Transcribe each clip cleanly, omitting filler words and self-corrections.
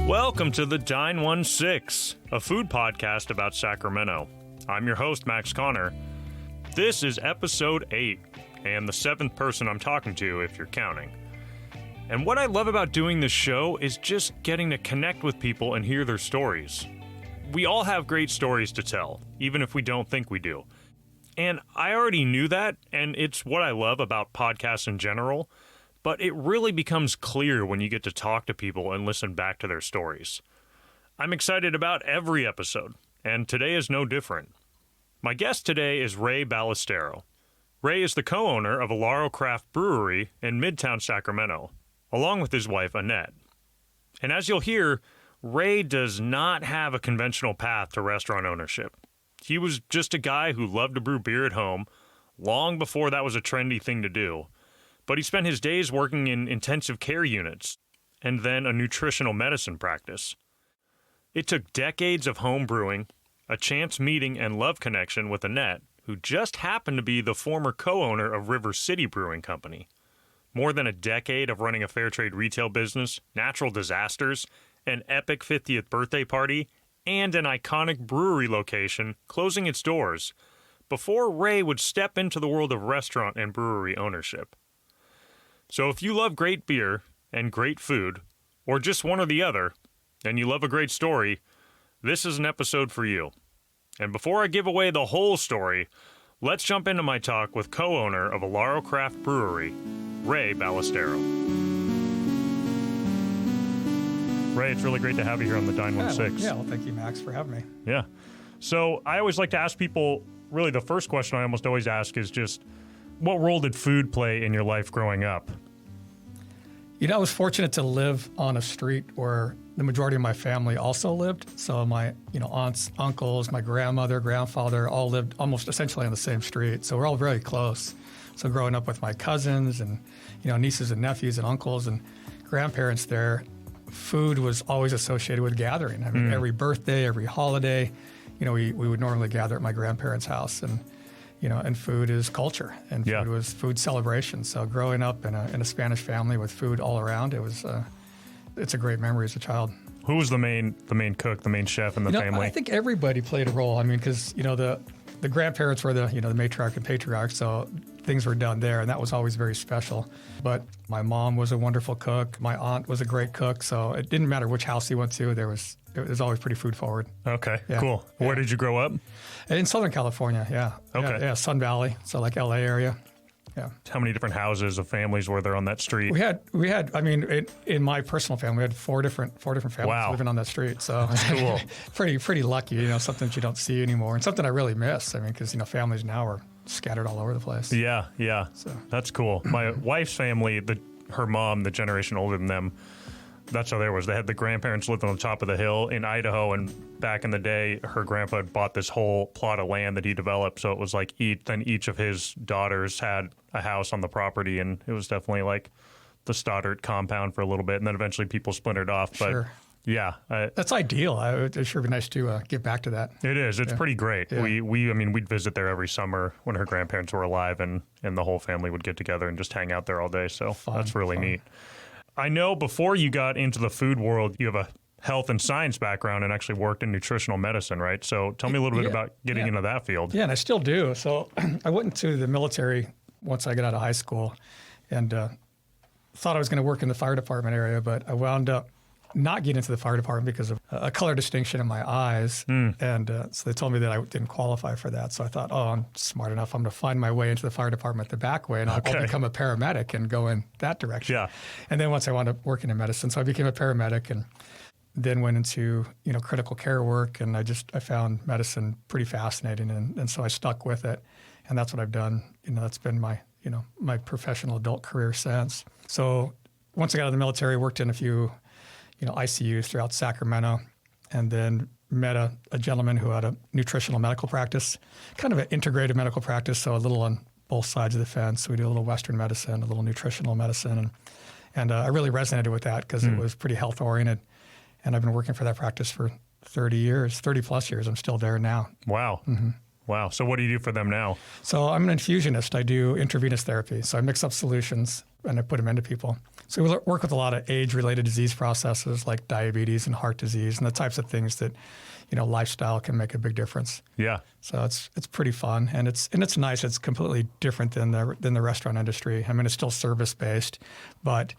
Welcome to the Dine 16, a food podcast about Sacramento. I'm your host, Max Connor. This is episode 8, and the 7th person I'm talking to, if you're counting. And what I love about doing this show is just getting to connect with people and hear their stories. We all have great stories to tell, even if we don't think we do. And I already knew that, and it's what I love about podcasts in general, but it really becomes clear when you get to talk to people and listen back to their stories. I'm excited about every episode, and today is no different. My guest today is Ray Ballestero. Ray is the co-owner of Alaro Craft Brewery in Midtown Sacramento, along with his wife, Annette. And as you'll hear, Ray does not have a conventional path to restaurant ownership. He was just a guy who loved to brew beer at home long before that was a trendy thing to do. But he spent his days working in intensive care units and then a nutritional medicine practice. It took decades of home brewing, a chance meeting and love connection with Annette, who just happened to be the former co-owner of River City Brewing Company. More than a decade of running a fair trade retail business, natural disasters, an epic 50th birthday party, and an iconic brewery location closing its doors before Ray would step into the world of restaurant and brewery ownership. So if you love great beer and great food, or just one or the other, and you love a great story, this is an episode for you. And before I give away the whole story, let's jump into my talk with co-owner of Alaro Craft Brewery, Ray Ballestero. Ray, it's really great to have you here on the Dine 16. Well, thank you, Max, for having me. Yeah. So I always like to ask people, really the first question I almost always ask is just, what role did food play in your life growing up? You know, I was fortunate to live on a street where the majority of my family also lived. So my, aunts, uncles, my grandmother, grandfather all lived almost essentially on the same street. So we're all very close. So growing up with my cousins and, nieces and nephews and uncles and grandparents there, food was always associated with gathering. I mean, every birthday, every holiday, we would normally gather at my grandparents' house, and food is culture, and food was food celebration. So growing up in a Spanish family with food all around, it's a great memory as a child. Who was the main cook, the main chef in the family? I think everybody played a role. I mean, because the grandparents were the matriarch and patriarch, so things were done there, and that was always very special. But my mom was a wonderful cook. My aunt was a great cook, so it didn't matter which house you went to. It was always pretty food forward. Okay, cool. Where did you grow up? In Southern California, yeah. Okay. Yeah, Sun Valley, so like LA area. Yeah. How many different houses of families were there on that street? We had. I mean, in my personal family, we had four different families living on that street. So that's cool. pretty lucky. Something that you don't see anymore, and something I really miss. I mean, because families now are scattered all over the place. Yeah. So that's cool. My wife's family, her mom, the generation older than them, that's how there was. They had the grandparents lived on the top of the hill in Idaho, and back in the day, her grandpa had bought this whole plot of land that he developed. So it was like each of his daughters had a house on the property, and it was definitely like the Stoddard compound for a little bit, and then eventually people splintered off. But sure. Yeah. That's ideal. It'd sure be nice to get back to that. It is. It's pretty great. Yeah. We'd visit there every summer when her grandparents were alive, and the whole family would get together and just hang out there all day. So that's really neat. I know before you got into the food world, you have a health and science background and actually worked in nutritional medicine, right? So tell me a little bit about getting into that field. Yeah, and I still do. So I went into the military once I got out of high school, and thought I was going to work in the fire department area, but I wound up not getting into the fire department because of a color distinction in my eyes. And so they told me that I didn't qualify for that. So I thought, I'm smart enough. I'm going to find my way into the fire department the back way, and I'll become a paramedic and go in that direction. Yeah. And then once I wound up working in medicine, so I became a paramedic and then went into, critical care work. And I found medicine pretty fascinating. And so I stuck with it. And that's what I've done. That's been my, my professional adult career since. So once I got out of the military, worked in a few ICUs throughout Sacramento, and then met a gentleman who had a nutritional medical practice, kind of an integrated medical practice, so a little on both sides of the fence. We do a little Western medicine, a little nutritional medicine, and I really resonated with that because it was pretty health oriented, and I've been working for that practice for 30 plus years. I'm still there now. Wow. Mm-hmm. Wow. So what do you do for them now? So I'm an infusionist. I do intravenous therapy. So I mix up solutions and I put them into people. So we work with a lot of age-related disease processes like diabetes and heart disease and the types of things that, lifestyle can make a big difference. Yeah. So it's pretty fun, and it's nice. It's completely different than the restaurant industry. I mean, it's still service-based, but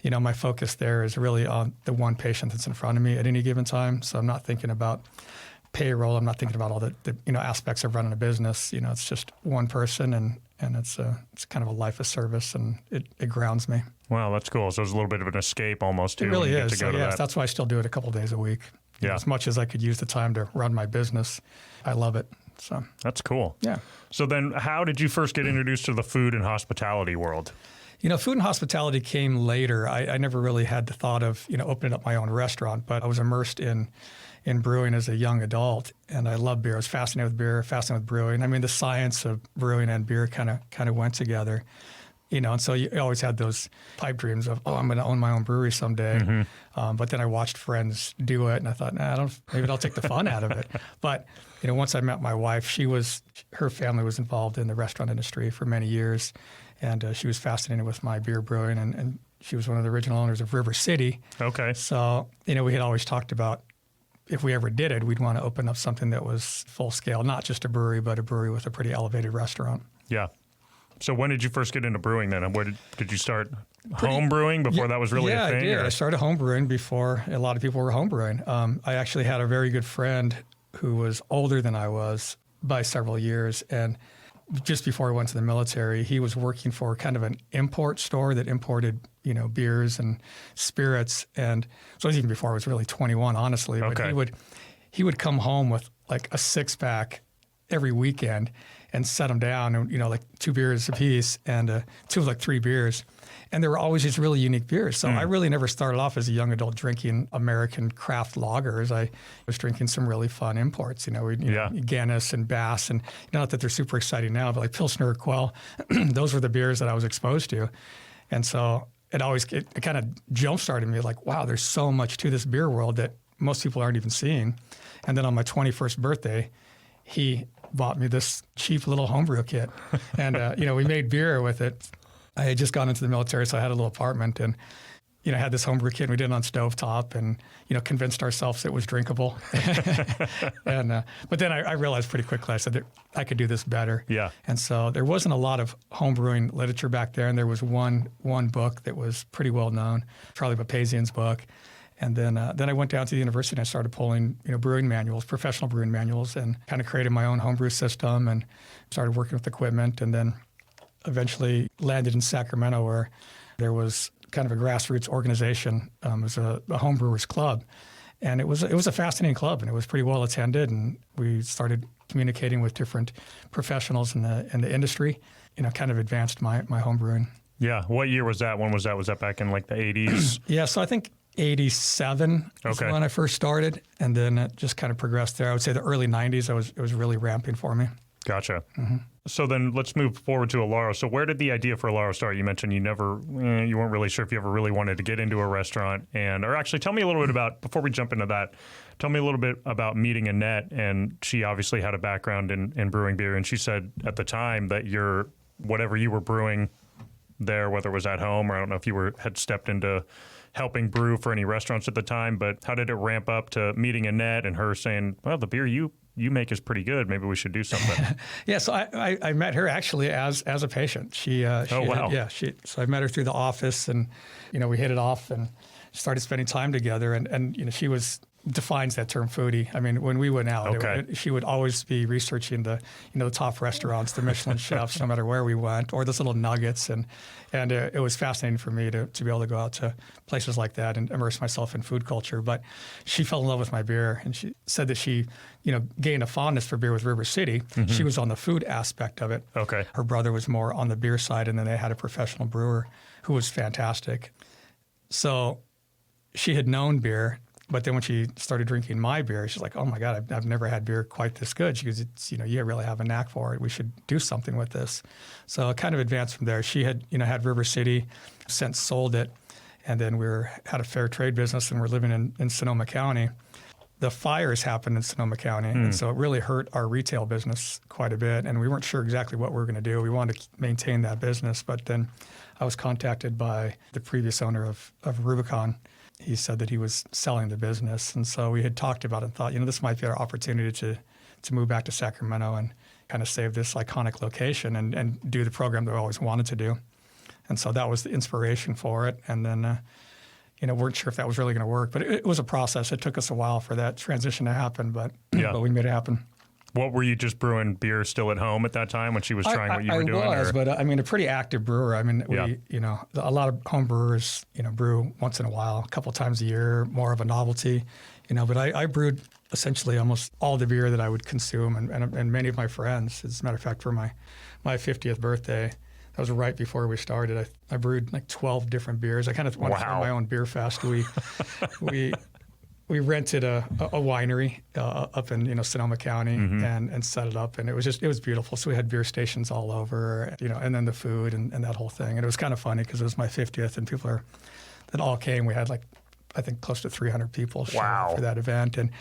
my focus there is really on the one patient that's in front of me at any given time. So I'm not thinking about payroll. I'm not thinking about all the aspects of running a business. It's just one person, and it's kind of a life of service, and it grounds me. Wow, that's cool. So it's a little bit of an escape almost too. It really is. So yes, that's why I still do it a couple of days a week. Yeah. As much as I could use the time to run my business, I love it. So that's cool. Yeah. So then how did you first get introduced to the food and hospitality world? Food and hospitality came later. I never really had the thought of, opening up my own restaurant, but I was immersed in brewing as a young adult, and I love beer. I was fascinated with beer, fascinated with brewing. I mean, the science of brewing and beer kind of went together, and so you always had those pipe dreams of, I'm going to own my own brewery someday. Mm-hmm. But then I watched friends do it, and I thought, maybe I'll take the fun out of it. But once I met my wife, her family was involved in the restaurant industry for many years, and she was fascinated with my beer brewing, and she was one of the original owners of River City. Okay. So we had always talked about, if we ever did it, we'd want to open up something that was full scale, not just a brewery, but a brewery with a pretty elevated restaurant. Yeah. So when did you first get into brewing then? And where did you start home brewing before that was really a thing? Yeah, I did. I started home brewing before a lot of people were home brewing. I actually had a very good friend who was older than I was by several years. And just before I went to the military, he was working for kind of an import store that imported, beers and spirits. And so it was even before I was really 21, honestly. Okay. But he would come home with like a 6-pack every weekend and set them down, and like 2 beers apiece and 2 of like 3 beers. And there were always these really unique beers. So I really never started off as a young adult drinking American craft lagers. I was drinking some really fun imports, Guinness and Bass, and not that they're super exciting now, but like Pilsner or Quell, those were the beers that I was exposed to. And so it kind of jump-started me like, wow, there's so much to this beer world that most people aren't even seeing. And then on my 21st birthday, he bought me this cheap little homebrew kit. And, we made beer with it. I had just gone into the military, so I had a little apartment and, had this homebrew kit, and we did it on stovetop and, convinced ourselves it was drinkable. And but then I realized pretty quickly, I said that I could do this better. Yeah. And so there wasn't a lot of homebrewing literature back there, and there was one book that was pretty well known, Charlie Papazian's book. And then I went down to the university and I started pulling, brewing manuals, professional brewing manuals, and kind of created my own homebrew system and started working with equipment, and then eventually landed in Sacramento, where there was kind of a grassroots organization. It was a homebrewers club, and it was a fascinating club, and it was pretty well attended. And we started communicating with different professionals in the industry. Kind of advanced my homebrewing. Yeah. What year was that? When was that? Was that back in like the 80s? Yeah. So I think 87 is when I first started, and then it just kind of progressed there. I would say the early 90s, it was really ramping for me. Gotcha. Mm-hmm. So then let's move forward to Alaro. So where did the idea for Alaro start? You mentioned you weren't really sure if you ever really wanted to get into a restaurant. Or actually, tell me a little bit about, before we jump into that, tell me a little bit about meeting Annette. And she obviously had a background in brewing beer. And she said at the time that whatever you were brewing there, whether it was at home or I don't know if you had stepped into helping brew for any restaurants at the time, but how did it ramp up to meeting Annette and her saying, well, the beer you make is pretty good. Maybe we should do something. Yeah, so I met her actually as a patient. Wow. So I met her through the office, and we hit it off and started spending time together. And she defines that term foodie. I mean, when we went out, she would always be researching the top restaurants, the Michelin chefs, no matter where we went, or those little nuggets. And it was fascinating for me to be able to go out to places like that and immerse myself in food culture. But she fell in love with my beer, and she said that she, gained a fondness for beer with River City. Mm-hmm. She was on the food aspect of it. Okay. Her brother was more on the beer side, and then they had a professional brewer who was fantastic. So she had known beer. But then when she started drinking my beer, she's like, oh my God, I've never had beer quite this good. She goes, you really have a knack for it. We should do something with this. So it kind of advanced from there. She had, had River City, since sold it. And then had a fair trade business, and we're living in Sonoma County. The fires happened in Sonoma County. And so it really hurt our retail business quite a bit. And we weren't sure exactly what we were going to do. We wanted to maintain that business. But then I was contacted by the previous owner of Rubicon. He said that he was selling the business. And so we had talked about it and thought, this might be our opportunity to move back to Sacramento and kind of save this iconic location and do the program that I always wanted to do. And so that was the inspiration for it. And then, weren't sure if that was really going to work. But it was a process. It took us a while for that transition to happen, but we made it happen. What, were you just brewing beer still at home at that time when she was trying what you were doing? I was, but a pretty active brewer. A lot of home brewers, brew once in a while, a couple of times a year, more of a novelty, but I brewed essentially almost all the beer that I would consume and many of my friends. As a matter of fact, for my 50th birthday, that was right before we started, I brewed like 12 different beers. I kind of wanted to run my own beer fest. We rented a winery up in Sonoma County and set it up, and it was beautiful. So we had beer stations all over, and then the food and that whole thing. And it was kind of funny because it was my 50th, and people that all came. We had I think close to 300 people show up for that event, and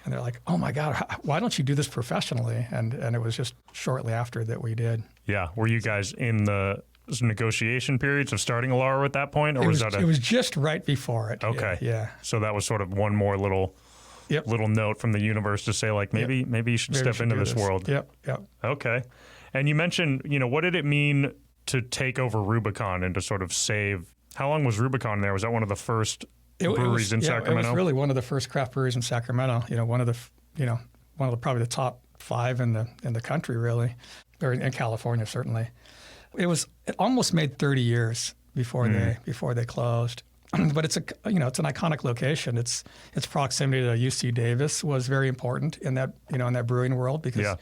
they're like, "Oh my God, why don't you do this professionally?" And it was just shortly after that we did. Yeah, were you guys in the negotiation periods of starting Alaro at that point, or was that? It was just right before it. Okay, yeah. So that was sort of one more little note from the universe to say maybe you should step into this world. Yep. Okay, and you mentioned what did it mean to take over Rubicon and to sort of save? How long was Rubicon there? Was that one of the first breweries in Sacramento? It was really one of the first craft breweries in Sacramento. One of the probably the top 5 in the country, really, or in California certainly. It almost made 30 years before they closed. But it's it's an iconic location. Its proximity to UC Davis was very important in that in that brewing world because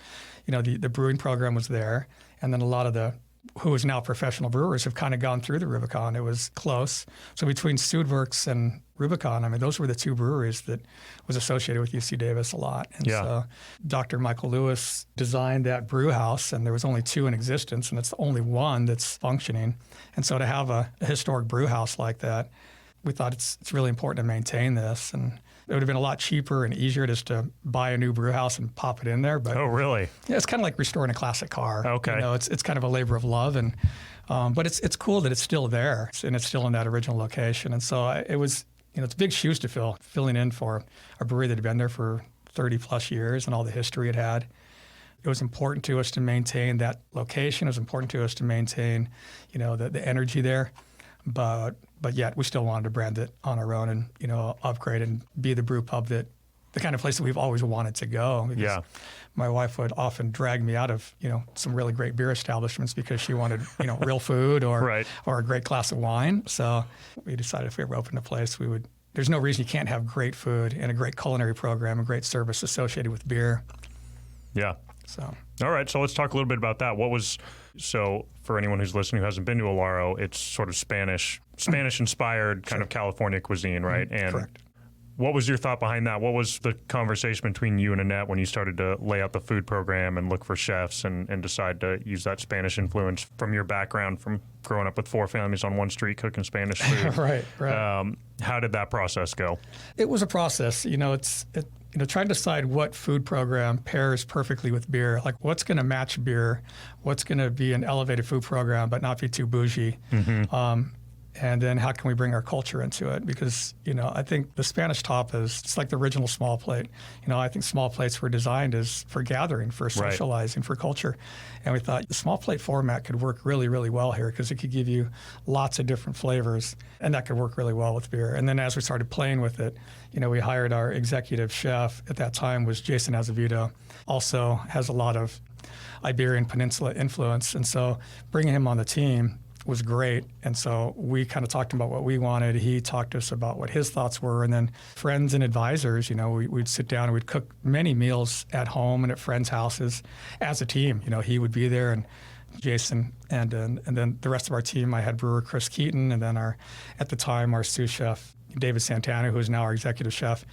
the brewing program was there, and then a lot of who is now professional brewers have kind of gone through the Rubicon. It was close. So between Sudworks and Rubicon, those were the 2 breweries that was associated with UC Davis a lot. And so Dr. Michael Lewis designed that brew house, and there was only 2 in existence, and it's the only one that's functioning. And so to have a historic brew house like that, we thought it's really important to maintain this. And it would have been a lot cheaper and easier just to buy a new brew house and pop it in there. But oh, really? Yeah, it's kind of like restoring a classic car. Okay. It's kind of a labor of love, and but it's cool that it's still there and it's still in that original location. And so it was, it's big shoes to fill, filling in for a brewery that had been there for 30 plus years and all the history it had. It was important to us to maintain that location. It was important to us to maintain, the energy there. But yet we still wanted to brand it on our own and, upgrade and be the brew pub the kind of place that we've always wanted to go. Because my wife would often drag me out of, some really great beer establishments because she wanted, real food or a great glass of wine. So we decided if we ever opened a place, there's no reason you can't have great food and a great culinary program and great service associated with beer. Yeah. So. All right. So let's talk a little bit about that. So for anyone who's listening who hasn't been to Alaro, it's sort of Spanish-inspired kind of California cuisine, right? And correct. What was your thought behind that? What was the conversation between you and Annette when you started to lay out the food program and look for chefs and decide to use that Spanish influence from your background from growing up with 4 families on one street cooking Spanish food? Right. How did that process go? It was a process. Trying to decide what food program pairs perfectly with beer, like what's going to match beer, what's going to be an elevated food program but not be too bougie. And then how can we bring our culture into it? Because, I think the Spanish tapas, it's like the original small plate. I think small plates were designed as for gathering, for socializing, for culture. And we thought the small plate format could work really, really well here because it could give you lots of different flavors, and that could work really well with beer. And then as we started playing with it, we hired our executive chef at that time was Jason Azevedo, also has a lot of Iberian Peninsula influence. And so bringing him on the team was great. And so we kind of talked about what we wanted. He talked to us about what his thoughts were. And then friends and advisors, we'd sit down and we'd cook many meals at home and at friends' houses as a team. He would be there and Jason and then the rest of our team, my head brewer, Chris Keeton, and then at the time, our sous chef, David Santana, who is now our executive chef.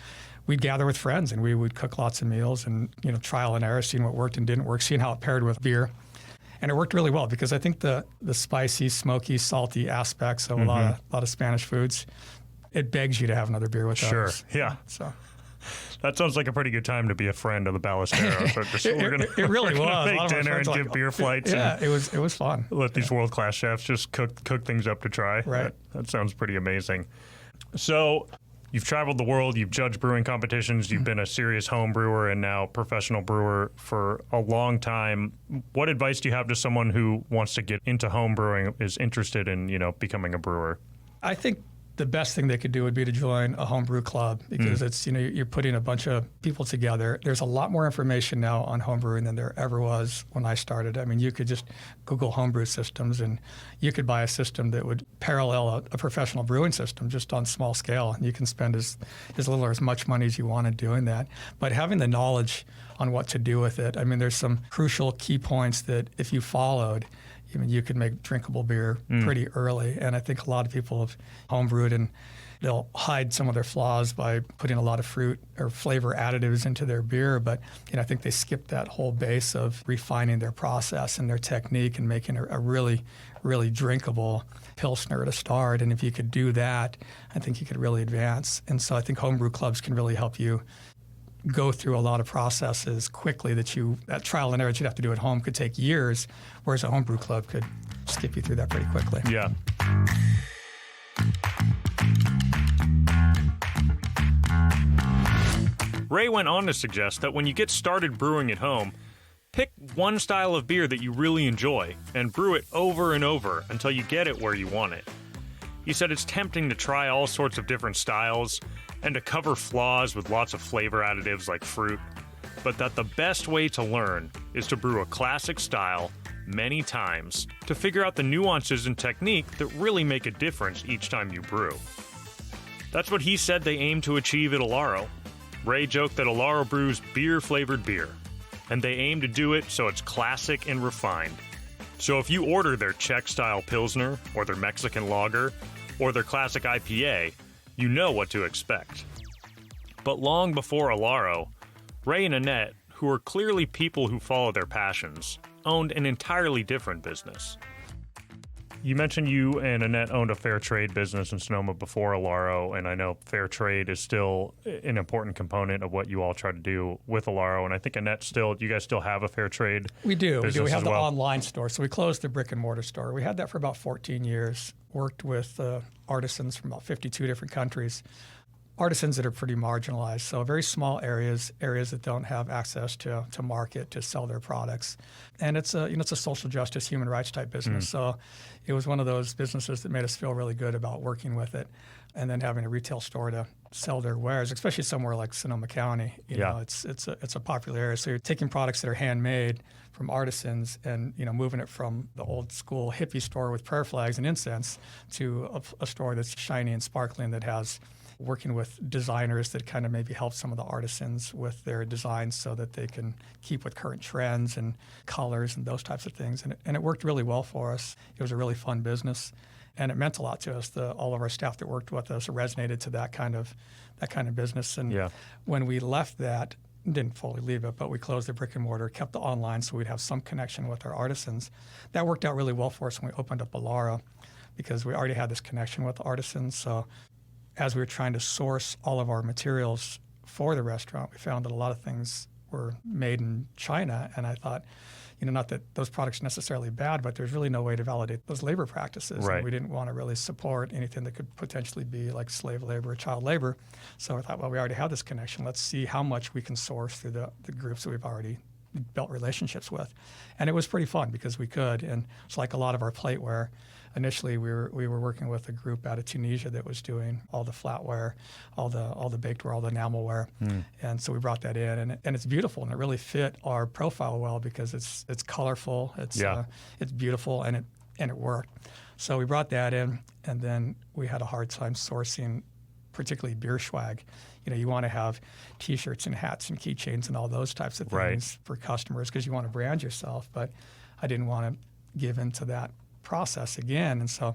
We'd gather with friends and we would cook lots of meals and, trial and error, seeing what worked and didn't work, seeing how it paired with beer. And it worked really well because I think the spicy, smoky, salty aspects of a lot of Spanish foods, it begs you to have another beer with those. Sure, yeah. So, That sounds like a pretty good time to be a friend of the Ballestero. So It really was. Make dinner and give beer flights. Yeah, it was fun. Let these world-class chefs just cook things up to try. Right. That sounds pretty amazing. So you've traveled the world. You've judged brewing competitions. You've been a serious home brewer and now professional brewer for a long time. What advice do you have to someone who wants to get into home brewing, is interested in, becoming a brewer? I think the best thing they could do would be to join a homebrew club, because it's, you're putting a bunch of people together. There's a lot more information now on homebrewing than there ever was when I started. I mean, you could just Google homebrew systems and you could buy a system that would parallel a professional brewing system just on small scale. And you can spend as little or as much money as you want in doing that. But having the knowledge on what to do with it, I mean, there's some crucial key points that if you followed, you could make drinkable beer pretty early. And I think a lot of people have homebrewed and they'll hide some of their flaws by putting a lot of fruit or flavor additives into their beer. But I think they skip that whole base of refining their process and their technique and making a really, really drinkable Pilsner to start. And if you could do that, I think you could really advance. And so I think homebrew clubs can really help you go through a lot of processes quickly that trial and error that you'd have to do at home could take years, whereas a homebrew club could skip you through that pretty quickly. Yeah. Ray went on to suggest that when you get started brewing at home, pick one style of beer that you really enjoy and brew it over and over until you get it where you want it. He said it's tempting to try all sorts of different styles and to cover flaws with lots of flavor additives like fruit, but that the best way to learn is to brew a classic style many times to figure out the nuances and technique that really make a difference each time you brew. That's what he said they aim to achieve at Alaro. Ray joked that Alaro brews beer-flavored beer, and they aim to do it so it's classic and refined. So if you order their Czech-style Pilsner, or their Mexican lager, or their classic IPA, you know what to expect. But long before Alaro, Ray and Annette, who are clearly people who follow their passions, owned an entirely different business. You mentioned you and Annette owned a fair trade business in Sonoma before Alaro, and I know fair trade is still an important component of what you all try to do with Alaro. And I think Annette you guys still have a fair trade. We do. We have the well. online store. So we closed the brick and mortar store. We had that for about 14 years. Worked with artisans from about 52 different countries. Artisans that are pretty marginalized, so very small areas that don't have access to market to sell their products, and it's a social justice, human rights type business. So it was one of those businesses that made us feel really good about working with it, and then having a retail store to sell their wares, especially somewhere like Sonoma County. You know, it's a popular area. So you're taking products that are handmade from artisans and moving it from the old school hippie store with prayer flags and incense to a store that's shiny and sparkling that has working with designers that kind of maybe help some of the artisans with their designs so that they can keep with current trends and colors and those types of things. And it worked really well for us. It was a really fun business, and it meant a lot to us. All of our staff that worked with us resonated to that kind of business. And when we left that, didn't fully leave it, but we closed the brick and mortar, kept the online so we'd have some connection with our artisans. That worked out really well for us when we opened up Alaro, because we already had this connection with the artisans. So as we were trying to source all of our materials for the restaurant, we found that a lot of things were made in China. And I thought, not that those products are necessarily bad, but there's really no way to validate those labor practices. Right. And we didn't want to really support anything that could potentially be like slave labor or child labor. So I thought, well, we already have this connection. Let's see how much we can source through the groups that we've already built relationships with. And it was pretty fun because we could. And it's like a lot of our plateware. Initially, we were working with a group out of Tunisia that was doing all the flatware, all the bakedware, all the enamelware, and so we brought that in, and it's beautiful, and it really fit our profile well because it's colorful, it's beautiful, and it worked. So we brought that in, and then we had a hard time sourcing, particularly beer swag. You want to have T-shirts and hats and keychains and all those types of things for customers because you want to brand yourself. But I didn't want to give into that process again, and so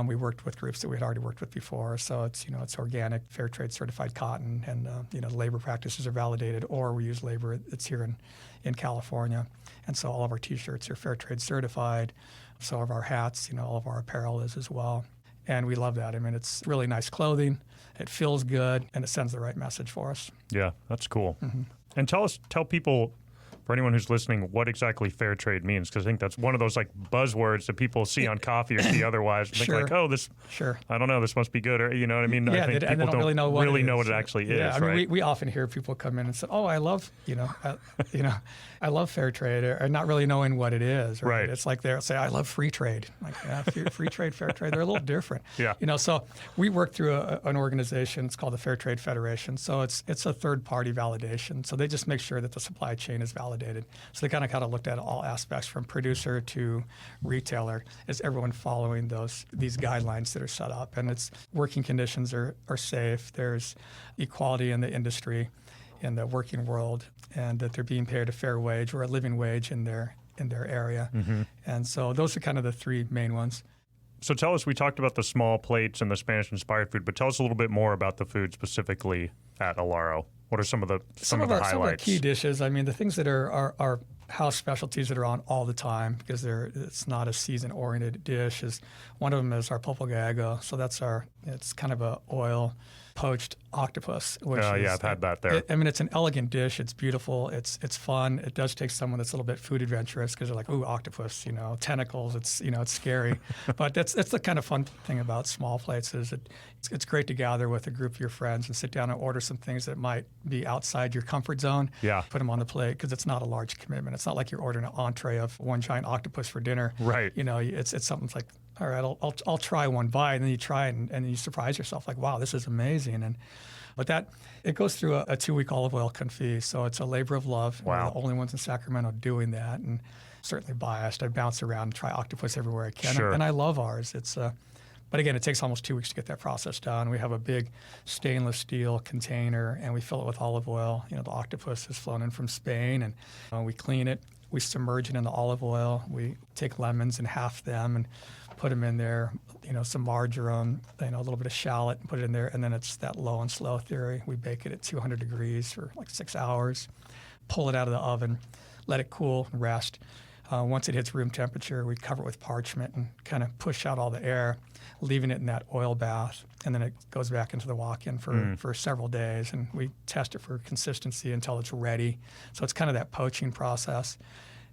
we worked with groups that we had already worked with before. So it's organic, fair trade certified cotton, and the labor practices are validated, or we use labor that's here in California, and so all of our T-shirts are fair trade certified. So of our hats, all of our apparel is as well. And we love that. I mean, it's really nice clothing. It feels good, and it sends the right message for us. Yeah, that's cool. And tell people, for anyone who's listening, what exactly fair trade means, because I think that's one of those like buzzwords that people see on coffee or see otherwise and think like, oh, this, I don't know, this must be good, or you know what I mean? Yeah, I think people don't really know what it actually is. Yeah, I mean, right? we often hear people come in and say, oh, I love, I love fair trade, or not really knowing what it is. Right. It's like they'll say, I love free trade. Like, yeah, free trade, fair trade, they're a little different. Yeah. So we work through an organization. It's called the Fair Trade Federation. So it's a third-party validation. So they just make sure that the supply chain is validated. So they kind of looked at all aspects from producer to retailer. Is everyone following these guidelines that are set up? And its working conditions are safe. There's equality in the industry, in the working world, and that they're being paid a fair wage or a living wage in their area. And so those are kind of the three main ones. So tell us, we talked about the small plates and the Spanish-inspired food, but tell us a little bit more about the food specifically at Alaro. What are some of the highlights? Some of our key dishes. I mean, the things that are house specialties that are on all the time, because it's not a season-oriented dish. One of them is our pulpo gallo. So it's kind of a oil poached octopus. I've had that there. It's an elegant dish. It's beautiful. It's fun. It does take someone that's a little bit food adventurous, because they're like, ooh, octopus, tentacles. It's scary. But that's the kind of fun thing about small plates is it's great to gather with a group of your friends and sit down and order some things that might be outside your comfort zone. Yeah. Put them on the plate, because it's not a large commitment. It's not like you're ordering an entree of one giant octopus for dinner. Right. It's something like, all right, I'll try one bite, and then you try it, and you surprise yourself like, wow, this is amazing. But it goes through a 2-week olive oil confit, so it's a labor of love. Wow. We're the only ones in Sacramento doing that, and certainly biased. I bounce around and try octopus everywhere I can, and I love ours. But again, it takes almost 2 weeks to get that process done. We have a big stainless steel container, and we fill it with olive oil. The octopus is flown in from Spain, and we clean it. We submerge it in the olive oil. We take lemons and half them and put them in there, some marjoram, a little bit of shallot, and put it in there. And then it's that low and slow theory. We bake it at 200 degrees for like 6 hours, pull it out of the oven, let it cool and rest. Once it hits room temperature, we cover it with parchment and kind of push out all the air, leaving it in that oil bath. And then it goes back into the walk-in for several days. And we test it for consistency until it's ready. So it's kind of that poaching process.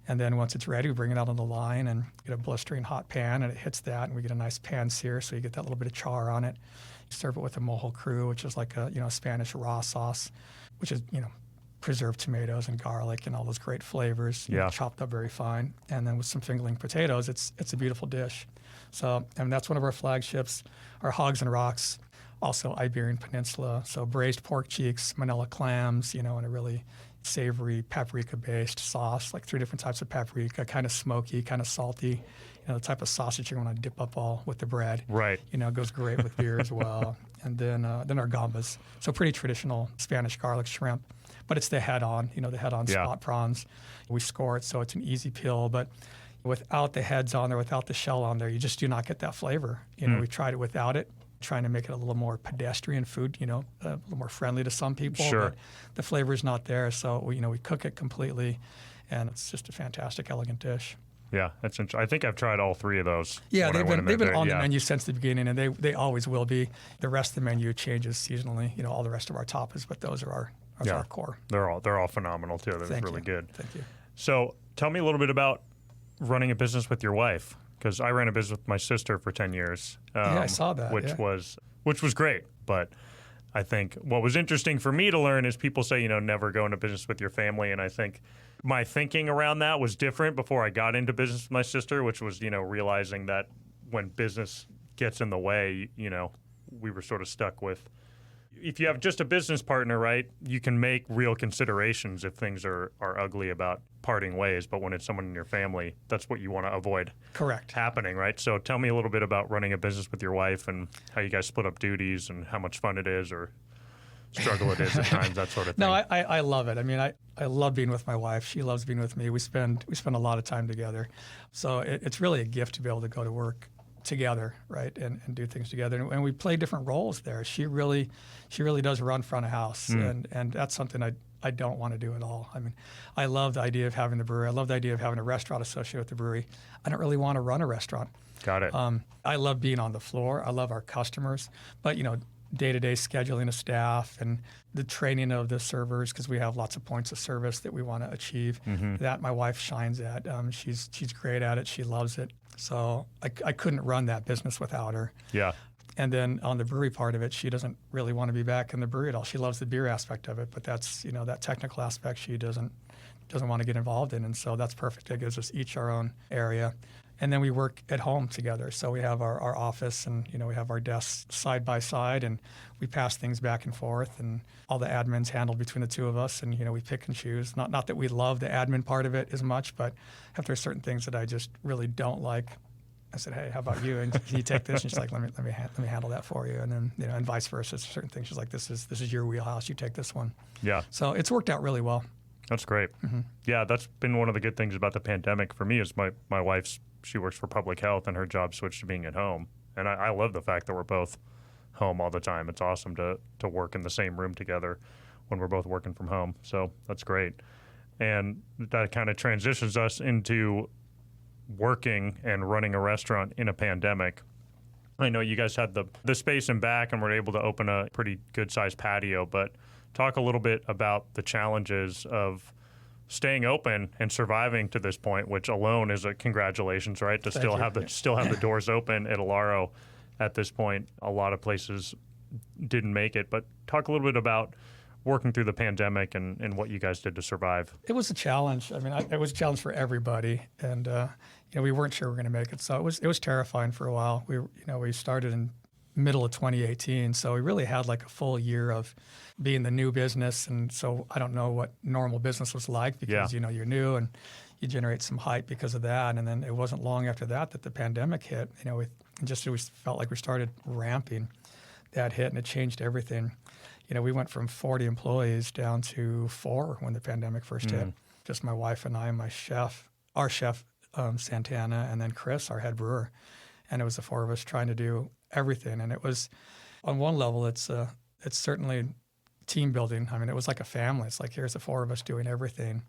And then once it's ready, we bring it out on the line and get a blistering hot pan, and it hits that, and we get a nice pan sear, so you get that little bit of char on it. You serve it with a mojo cru, which is like a Spanish raw sauce, which is preserved tomatoes and garlic and all those great flavors, chopped up very fine. And then with some fingerling potatoes, it's a beautiful dish. So, and that's one of our flagships. Our Hogs and Rocks, also Iberian Peninsula. So braised pork cheeks, manila clams, in a really savory paprika-based sauce, like 3 different types of paprika, kind of smoky, kind of salty. The type of sausage you want to dip up all with the bread. Right. Goes great with beer as well. And then our gambas. So pretty traditional Spanish garlic shrimp. But it's the head-on, the head-on spot prawns. We score it so it's an easy peel, but without the heads on there, without the shell on there, you just do not get that flavor. We tried it without it, trying to make it a little more pedestrian food, a little more friendly to some people. Sure. But the flavor's not there, so we cook it completely, and it's just a fantastic, elegant dish. Yeah, that's interesting. I think I've tried all 3 of those. Yeah, they've been on the menu since the beginning, and they always will be. The rest of the menu changes seasonally. All the rest of our tapas, but those are our core. They're all phenomenal too. They're really good. Thank you. So tell me a little bit about running a business with your wife, because I ran a business with my sister for 10 years. I saw that. Which was great, but I think what was interesting for me to learn is people say, never go into business with your family, and I think my thinking around that was different before I got into business with my sister, which was, realizing that when business gets in the way, we were sort of stuck with, if you have just a business partner, right, you can make real considerations if things are ugly about parting ways. But when it's someone in your family, that's what you want to avoid. Correct. Happening, right? So tell me a little bit about running a business with your wife and how you guys split up duties and how much fun it is or struggle it is at times, that sort of thing. No, I love it. I mean, I love being with my wife. She loves being with me. We spend a lot of time together. So it's really a gift to be able to go to work together, right, and do things together. And we play different roles there. She really does run front of house, and that's something I don't want to do it all. I mean, I love the idea of having the brewery. I love the idea of having a restaurant associated with the brewery. I don't really want to run a restaurant. Got it. I love being on the floor. I love our customers, but day-to-day scheduling of staff and the training of the servers, because we have lots of points of service that we want to achieve. That my wife shines at. She's great at it. She loves it. So I couldn't run that business without her. Yeah. And then on the brewery part of it, she doesn't really want to be back in the brewery at all. She loves the beer aspect of it, but that's, that technical aspect she doesn't want to get involved in. And so that's perfect. It gives us each our own area. And then we work at home together. So we have our office and, we have our desks side by side and we pass things back and forth and all the admin's handled between the two of us. And, we pick and choose. Not that we love the admin part of it as much, but if there's certain things that I just really don't like, I said, hey, how about you? And can you take this? And she's like, let me handle that for you. And then, and vice versa. Certain things, she's like, this is your wheelhouse. You take this one. Yeah. So it's worked out really well. That's great. Yeah, that's been one of the good things about the pandemic for me is my wife's, she works for public health and her job switched to being at home. And I love the fact that we're both home all the time. It's awesome to work in the same room together when we're both working from home. So that's great. And that kind of transitions us into working and running a restaurant in a pandemic. I know you guys had the space in back and were able to open a pretty good sized patio, but talk a little bit about the challenges of staying open and surviving to this point, which alone is a congratulations, right? To still have the doors open at Alaro at this point. A lot of places didn't make it, but talk a little bit about working through the pandemic and what you guys did to survive. It was a challenge. I mean, it was a challenge for everybody, and we weren't sure we were going to make it. So it was terrifying for a while. We started in middle of 2018, so we really had like a full year of being the new business, and so I don't know what normal business was like because you're new and you generate some hype because of that, and then it wasn't long after that the pandemic hit. We felt like we started ramping. That hit and it changed everything. We went from 40 employees down to 4 when the pandemic first hit. Just my wife and I, our chef Santana, and then Chris, our head brewer, and it was the 4 of us trying to do everything. And it was, on one level, it's certainly team building. I mean, it was like a family. It's like here's the 4 of us doing everything.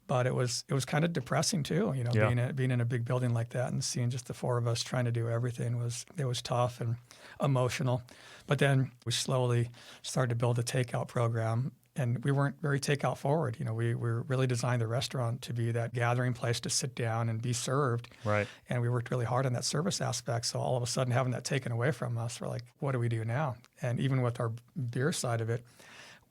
But it was kind of depressing too, being in a big building like that and seeing just the 4 of us trying to do everything was tough and emotional. But then we slowly started to build a takeout program, and we weren't very takeout forward. We really designed the restaurant to be that gathering place to sit down and be served. Right. And we worked really hard on that service aspect. So all of a sudden having that taken away from us, we're like, what do we do now? And even with our beer side of it,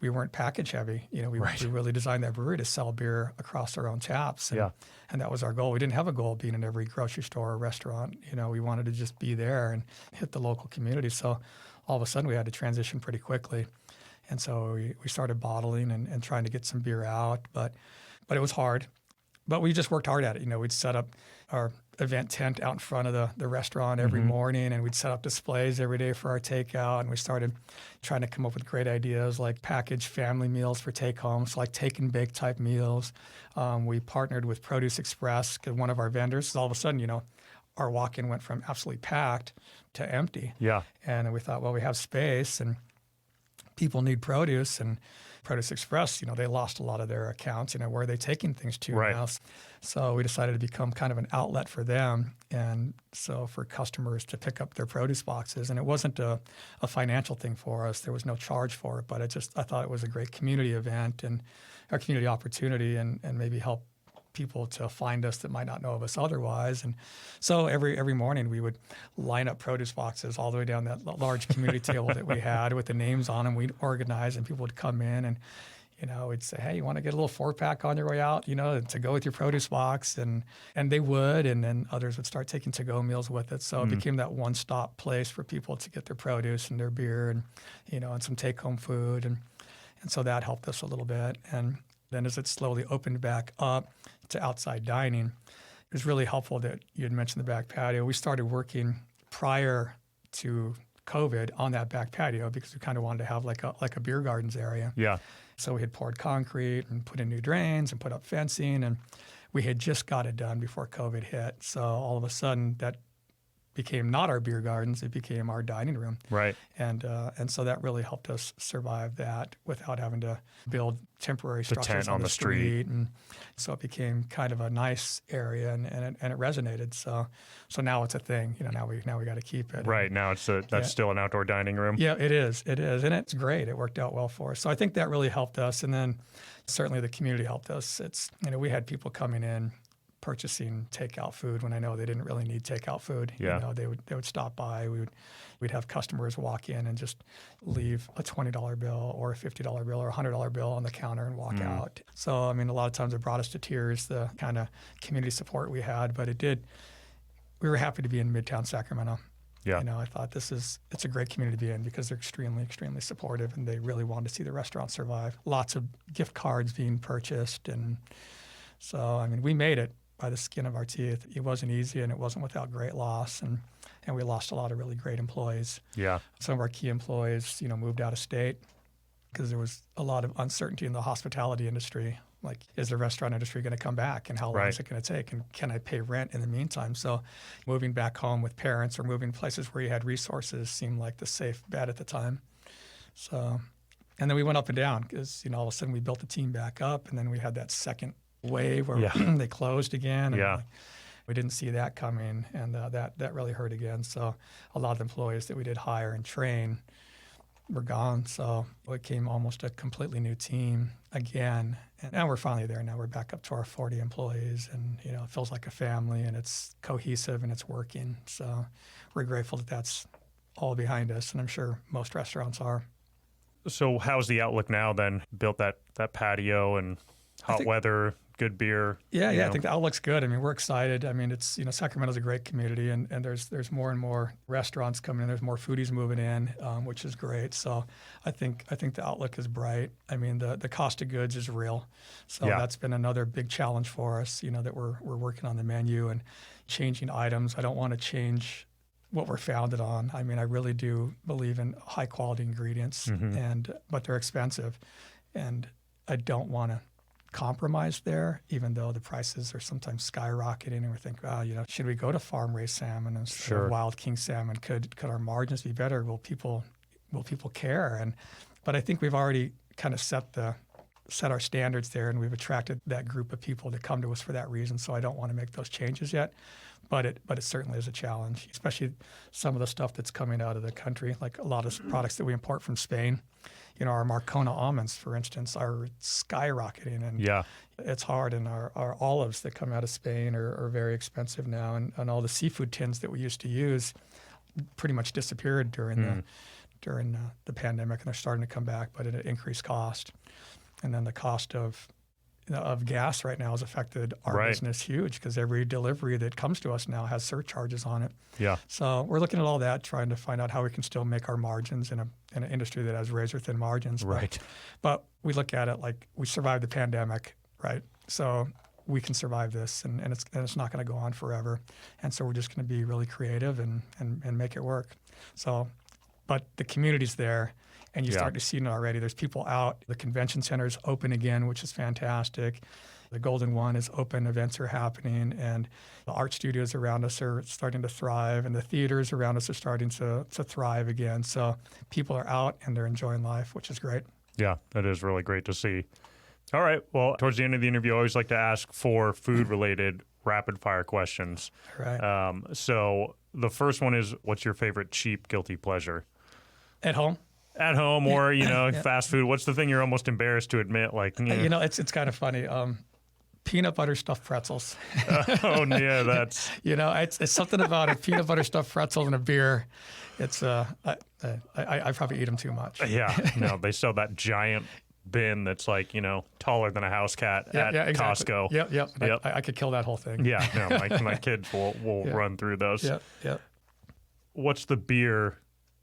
we weren't package heavy. We really designed that brewery to sell beer across our own taps. And that was our goal. We didn't have a goal of being in every grocery store or restaurant. We wanted to just be there and hit the local community. So all of a sudden we had to transition pretty quickly. And so we started bottling and trying to get some beer out, but it was hard. But we just worked hard at it. We'd set up our event tent out in front of the restaurant every morning, and we'd set up displays every day for our takeout. And we started trying to come up with great ideas like packaged family meals for take home, so like take and bake type meals. We partnered with Produce Express, one of our vendors. So all of a sudden, our walk-in went from absolutely packed to empty. Yeah. And then we thought, well, we have space and people need produce, and Produce Express, they lost a lot of their accounts. Where are they taking things to now? So we decided to become kind of an outlet for them, and so for customers to pick up their produce boxes. And it wasn't a financial thing for us. There was no charge for it, but I thought it was a great community event and a community opportunity, and maybe help people to find us that might not know of us otherwise. And so every morning we would line up produce boxes all the way down that large community table that we had with the names on them. We'd organize, and people would come in and, we'd say, hey, you want to get a little 4-pack on your way out, to go with your produce box? And they would, and then others would start taking to-go meals with it. So it became that one-stop place for people to get their produce and their beer and, and some take-home food. And so that helped us a little bit. And then as it slowly opened back up to outside dining, it was really helpful that you had mentioned the back patio. We started working prior to COVID on that back patio because we kind of wanted to have like a beer gardens area. Yeah. So we had poured concrete and put in new drains and put up fencing, and we had just got it done before COVID hit. So all of a sudden that became not our beer gardens, it became our dining room. Right. And so that really helped us survive that without having to build temporary structures on the street. And so it became kind of a nice area, and it resonated. So now it's a thing. Now we got to keep it. Right. Now that's still an outdoor dining room. Yeah, it is, and it's great. It worked out well for us. So I think that really helped us, and then certainly the community helped us. It's we had people coming in purchasing takeout food when I know they didn't really need takeout food. Yeah. They would stop by. We'd have customers walk in and just leave a $20 bill or a $50 bill or a $100 bill on the counter and walk out. So a lot of times it brought us to tears, the kind of community support we had, but we were happy to be in Midtown Sacramento. Yeah. I thought it's a great community to be in because they're extremely, extremely supportive, and they really wanted to see the restaurant survive. Lots of gift cards being purchased. And so, we made it by the skin of our teeth. It wasn't easy, and it wasn't without great loss. And we lost a lot of really great employees. Yeah. Some of our key employees, moved out of state because there was a lot of uncertainty in the hospitality industry. Like, is the restaurant industry going to come back, and how long is it going to take, and can I pay rent in the meantime? So moving back home with parents or moving places where you had resources seemed like the safe bet at the time. So, and then we went up and down because, all of a sudden we built the team back up, and then we had that second wave where they closed again. And we didn't see that coming, and that really hurt again. So a lot of the employees that we did hire and train were gone. So it became almost a completely new team again. And now we're finally there. Now we're back up to our 40 employees, and it feels like a family, and it's cohesive and it's working. So we're grateful that that's all behind us, and I'm sure most restaurants are. So how's the outlook now then? Built that patio and hot weather, good beer. Yeah, I think the outlook's good. we're excited. It's, Sacramento's a great community, and there's more and more restaurants coming in. There's more foodies moving in, which is great. So I think the outlook is bright. The cost of goods is real. So that's been another big challenge for us, that we're working on the menu and changing items. I don't want to change what we're founded on. I really do believe in high quality ingredients, but they're expensive, and I don't want to compromise there, even though the prices are sometimes skyrocketing, and we think, should we go to farm-raised salmon instead of wild king salmon? Could our margins be better? Will people care? But I think we've already kind of set our standards there, and we've attracted that group of people to come to us for that reason. So I don't want to make those changes yet, but it certainly is a challenge, especially some of the stuff that's coming out of the country, like a lot of products that we import from Spain. Our Marcona almonds, for instance, are skyrocketing, and it's hard. And our olives that come out of Spain are very expensive now, and all the seafood tins that we used to use pretty much disappeared during the pandemic, and they're starting to come back, but at an increased cost. And then the cost of gas right now has affected our business huge, because every delivery that comes to us now has surcharges on it. Yeah. So we're looking at all that, trying to find out how we can still make our margins in an industry that has razor thin margins. Right. But we look at it like we survived the pandemic, right? So we can survive this, and it's not going to go on forever. And so we're just going to be really creative and make it work. So, but the community's there. And you start to see it already. There's people out. The convention center is open again, which is fantastic. The Golden One is open. Events are happening. And the art studios around us are starting to thrive. And the theaters around us are starting to thrive again. So people are out and they're enjoying life, which is great. Yeah, that is really great to see. All right. Well, towards the end of the interview, I always like to ask for food-related rapid-fire questions. Right. So the first one is, what's your favorite cheap, guilty pleasure? At home. At home, or fast food. What's the thing you're almost embarrassed to admit? It's kind of funny. Peanut butter stuffed pretzels. Oh yeah, that's it's something about a peanut butter stuffed pretzel and a beer. It's I probably eat them too much. Yeah, no, they sell that giant bin that's like taller than a house cat at exactly. Costco. Yep. I could kill that whole thing. Yeah, no, my kids will run through those. Yep. What's the beer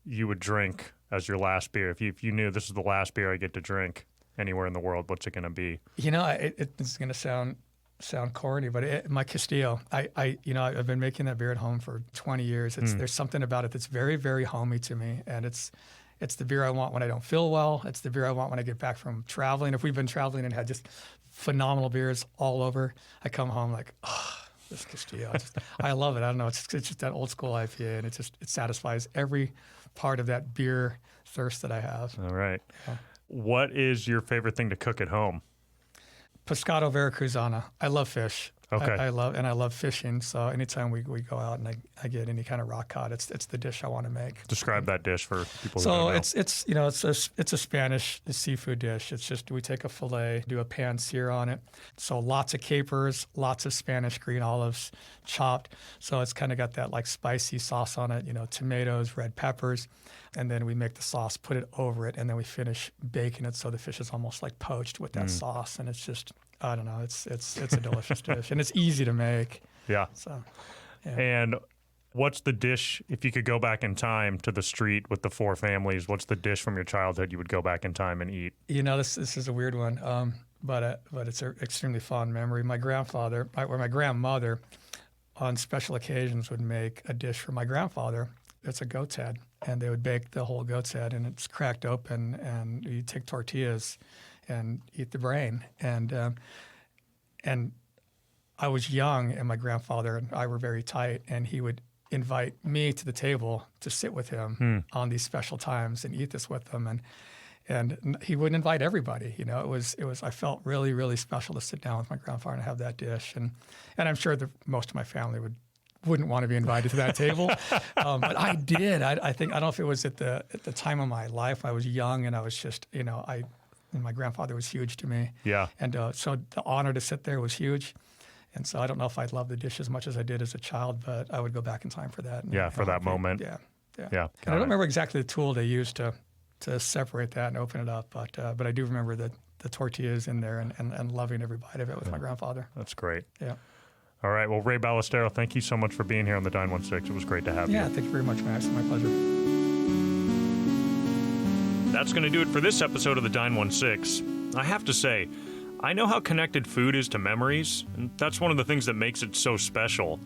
you would drink as your last beer? If you knew this is the last beer I get to drink anywhere in the world, what's it going to be? It's going to sound corny, but my Castillo. I've been making that beer at home for 20 years. There's something about it that's very, very homey to me, and it's the beer I want when I don't feel well. It's the beer I want when I get back from traveling. If we've been traveling and had just phenomenal beers all over, I come home like, This Castillo. I love it. I don't know. It's just that old school IPA, and it satisfies every part of that beer thirst that I have. All right. Yeah. What is your favorite thing to cook at home? Pescado Veracruzana. I love fish. Okay. I love fishing. So anytime we go out and I get any kind of rock cod, it's the dish I want to make. Describe that dish for people who So don't know. it's a Spanish seafood dish. It's just we take a fillet, do a pan sear on it. So lots of capers, lots of Spanish green olives chopped. So it's kind of got that like spicy sauce on it. Tomatoes, red peppers, and then we make the sauce, put it over it, and then we finish baking it so the fish is almost like poached with that sauce, and it's just. I don't know. It's a delicious dish, and it's easy to make. Yeah. So, yeah. And what's the dish, if you could go back in time to the street with the four families, what's the dish from your childhood you would go back in time and eat? This is a weird one, but it's an extremely fond memory. My grandmother, on special occasions would make a dish for my grandfather. It's a goat's head, and they would bake the whole goat's head, and it's cracked open, and you take tortillas and eat the brain. And I was young, and my grandfather and I were very tight, and he would invite me to the table to sit with him on these special times and eat this with them. And he wouldn't invite everybody. It was I felt really, really special to sit down with my grandfather and have that dish. And I'm sure that most of my family wouldn't want to be invited to that table. But I did. I think, I don't know if it was at the time of my life. I was young, and I was just, and my grandfather was huge to me. Yeah. And so the honor to sit there was huge. And so I don't know if I'd love the dish as much as I did as a child, but I would go back in time for that. Yeah, for that moment. Yeah. Yeah. And I don't remember exactly the tool they used to separate that and open it up, but I do remember the tortillas in there and loving every bite of it with my grandfather. That's great. Yeah. All right. Well, Ray Ballestero, thank you so much for being here on the Dine 16. It was great to have you. Yeah, thank you very much, Max. It's my pleasure. That's going to do it for this episode of the Dine 16. I have to say, I know how connected food is to memories, and that's one of the things that makes it so special.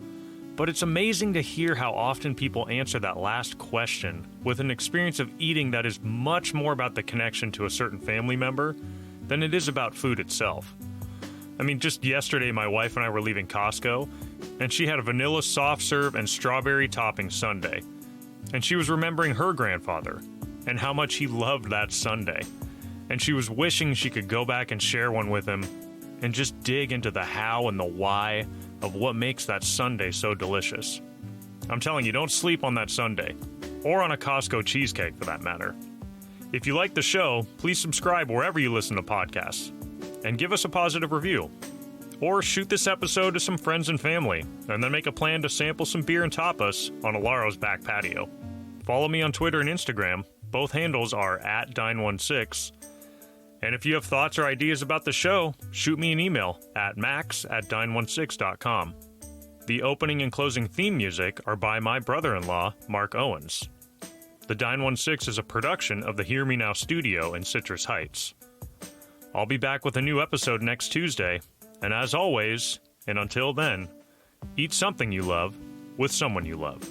But it's amazing to hear how often people answer that last question with an experience of eating that is much more about the connection to a certain family member than it is about food itself. I mean, just yesterday, my wife and I were leaving Costco, and she had a vanilla soft serve and strawberry topping sundae. And she was remembering her grandfather and how much he loved that sundae. And she was wishing she could go back and share one with him and just dig into the how and the why of what makes that sundae so delicious. I'm telling you, don't sleep on that sundae, or on a Costco cheesecake for that matter. If you like the show, please subscribe wherever you listen to podcasts, and give us a positive review. Or shoot this episode to some friends and family, and then make a plan to sample some beer and tapas on Alaro's back patio. Follow me on Twitter and Instagram. Both handles are @Dine16. And if you have thoughts or ideas about the show, shoot me an email at max@dine16.com. The opening and closing theme music are by my brother-in-law, Mark Owens. The Dine 16 is a production of the Hear Me Now studio in Citrus Heights. I'll be back with a new episode next Tuesday, and as always, and until then, eat something you love with someone you love.